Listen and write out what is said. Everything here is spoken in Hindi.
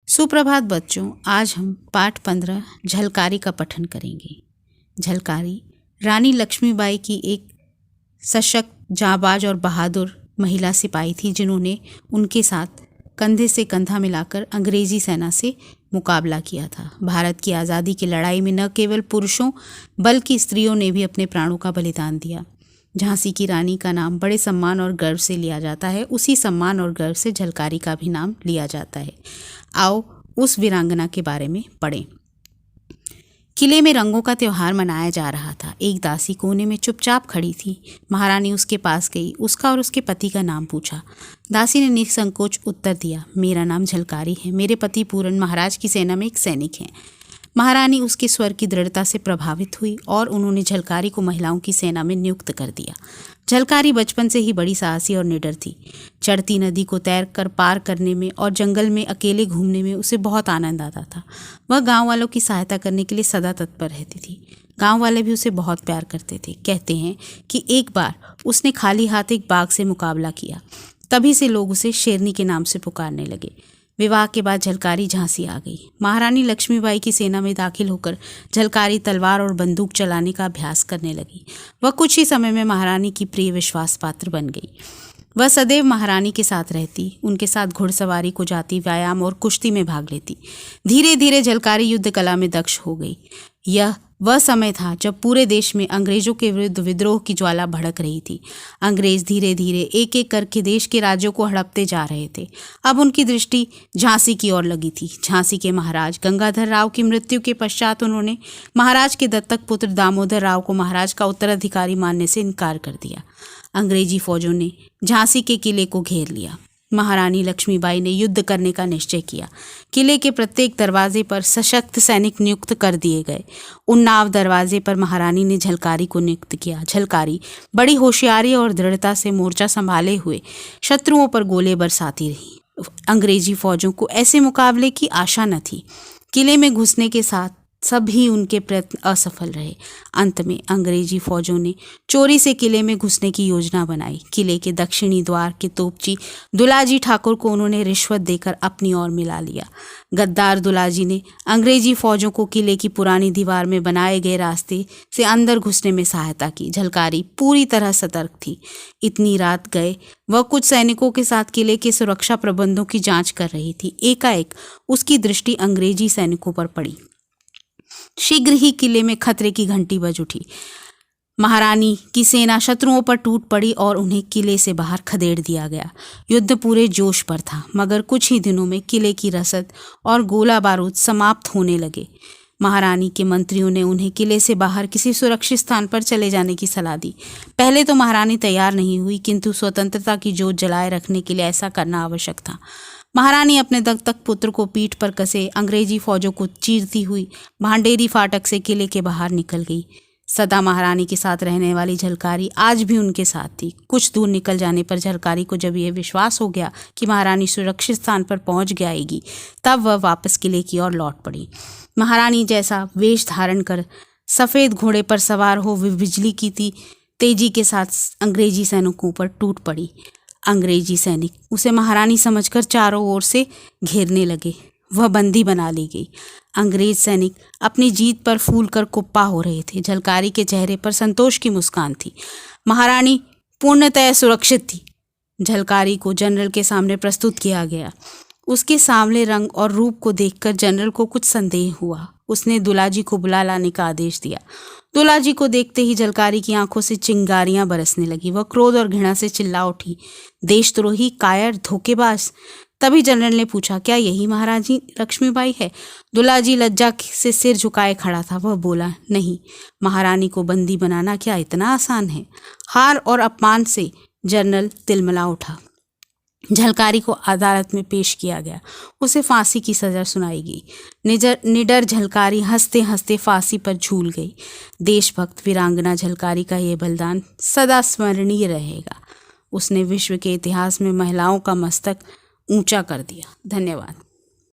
सुप्रभात बच्चों, आज हम पाठ 15 झलकारी का पठन करेंगे। झलकारी रानी लक्ष्मीबाई की एक सशक्त, जांबाज और बहादुर महिला सिपाही थी, जिन्होंने उनके साथ कंधे से कंधा मिलाकर अंग्रेजी सेना से मुकाबला किया था। भारत की आज़ादी की लड़ाई में न केवल पुरुषों बल्कि स्त्रियों ने भी अपने प्राणों का बलिदान दिया। झांसी की रानी का नाम बड़े सम्मान और गर्व से लिया जाता है, उसी सम्मान और गर्व से झलकारी का भी नाम लिया जाता है। आओ उस वीरांगना के बारे में पढ़ें। किले में रंगों का त्योहार मनाया जा रहा था। एक दासी कोने में चुपचाप खड़ी थी। महारानी उसके पास गई, उसका और उसके पति का नाम पूछा। दासी ने निसंकोच उत्तर दिया, मेरा नाम झलकारी है। मेरे पति पूरन महाराज की सेना में एक सैनिक हैं। महारानी उसके स्वर की दृढ़ता से प्रभावित हुई और उन्होंने झलकारी को महिलाओं की सेना में नियुक्त कर दिया। झलकारी बचपन से ही बड़ी साहसी और निडर थी। चढ़ती नदी को तैर कर पार करने में और जंगल में अकेले घूमने में उसे बहुत आनंद आता था। वह गांव वालों की सहायता करने के लिए सदा तत्पर रहती थी। गांव वाले भी उसे बहुत प्यार करते थे। कहते हैं कि एक बार उसने खाली हाथ एक बाघ से मुकाबला किया। तभी से लोग उसे शेरनी के नाम से पुकारने लगे। विवाह के बाद झलकारी झांसी आ गई। महारानी लक्ष्मीबाई की सेना में दाखिल होकर झलकारी तलवार और बंदूक चलाने का अभ्यास करने लगी। वह कुछ ही समय में महारानी की प्रिय विश्वास पात्र बन गई। वह सदैव महारानी के साथ रहती, उनके साथ घुड़सवारी को जाती, व्यायाम और कुश्ती में भाग लेती। धीरे धीरे झलकारी युद्ध कला में दक्ष हो गई। यह वह समय था जब पूरे देश में अंग्रेजों के विरुद्ध विद्रोह की ज्वाला भड़क रही थी। अंग्रेज धीरे धीरे एक एक करके देश के राज्यों को हड़पते जा रहे थे। अब उनकी दृष्टि झांसी की ओर लगी थी। झांसी के महाराज गंगाधर राव की मृत्यु के पश्चात उन्होंने महाराज के दत्तक पुत्र दामोदर राव को महाराज का उत्तराधिकारी मानने से इनकार कर दिया। अंग्रेजी फौजों ने झांसी के किले को घेर लिया। महारानी लक्ष्मीबाई ने युद्ध करने का निश्चय किया। किले के प्रत्येक दरवाजे पर सशक्त सैनिक नियुक्त कर दिए गए। उन्नाव दरवाजे पर महारानी ने झलकारी को नियुक्त किया। झलकारी बड़ी होशियारी और दृढ़ता से मोर्चा संभाले हुए शत्रुओं पर गोले बरसाती रही। अंग्रेजी फौजों को ऐसे मुकाबले की आशा न थी। किले में घुसने के साथ सभी उनके प्रयत्न असफल रहे। अंत में अंग्रेजी फौजों ने चोरी से किले में घुसने की योजना बनाई। किले के दक्षिणी द्वार के तोपची दुलाजी ठाकुर को उन्होंने रिश्वत देकर अपनी ओर मिला लिया। गद्दार दुलाजी ने अंग्रेजी फौजों को किले की पुरानी दीवार में बनाए गए रास्ते से अंदर घुसने में सहायता की। झलकारी पूरी तरह सतर्क थी। इतनी रात गए वह कुछ सैनिकों के साथ किले के सुरक्षा प्रबंधों की जांच कर रही थी। एकाएक उसकी दृष्टि अंग्रेजी सैनिकों पर पड़ी। शीघ्र ही किले में खतरे की घंटी बज उठी। महारानी की सेना शत्रुओं पर टूट पड़ी और उन्हें किले से बाहर खदेड़ दिया गया। युद्ध पूरे जोश पर था, मगर कुछ ही दिनों में किले की रसद और गोला बारूद समाप्त होने लगे। महारानी के मंत्रियों ने उन्हें किले से बाहर किसी सुरक्षित स्थान पर चले जाने की सलाह दी। पहले तो महारानी तैयार नहीं हुई, किंतु स्वतंत्रता की जोत जलाए रखने के लिए ऐसा करना आवश्यक था। महारानी अपने दत्तक पुत्र को पीठ पर कसे अंग्रेजी फौजों को चीरती हुई भांडेरी फाटक से किले के बाहर निकल गई। सदा महारानी के साथ रहने वाली झलकारी आज भी उनके साथ थी। कुछ दूर निकल जाने पर झलकारी को जब यह विश्वास हो गया कि महारानी सुरक्षित स्थान पर पहुंच जाएगी, तब वह वापस किले की ओर लौट पड़ी। महारानी जैसा वेश धारण कर सफ़ेद घोड़े पर सवार हो बिजली की तेजी के साथ अंग्रेजी सैनिकों पर टूट पड़ी। अंग्रेजी सैनिक उसे महारानी समझकर चारों ओर से घेरने लगे। वह बंदी बना ली गई। अंग्रेज सैनिक अपनी जीत पर फूलकर कुप्पा हो रहे थे। झलकारी के चेहरे पर संतोष की मुस्कान थी। महारानी पूर्णतः सुरक्षित थी। झलकारी को जनरल के सामने प्रस्तुत किया गया। उसके सांवले रंग और रूप को देखकर जनरल को कुछ संदेह हुआ। उसने दुलाजी को बुला लाने का आदेश दिया। दुलाजी को देखते ही झलकारी की आंखों से चिंगारियां बरसने लगी। वह क्रोध और घृणा से चिल्ला उठी, देशद्रोही, कायर, धोखेबाज। तभी जनरल ने पूछा, क्या यही महारानी लक्ष्मीबाई है? दुलाजी लज्जा से सिर झुकाए खड़ा था। वह बोला, नहीं, महारानी को बंदी बनाना क्या इतना आसान है? हार और अपमान से जनरल तिलमिला उठा। झलकारी को अदालत में पेश किया गया। उसे फांसी की सजा सुनाई गई। निडर झलकारी हंसते हंसते फांसी पर झूल गई। देशभक्त वीरांगना झलकारी का ये बलिदान सदा स्मरणीय रहेगा। उसने विश्व के इतिहास में महिलाओं का मस्तक ऊंचा कर दिया। धन्यवाद।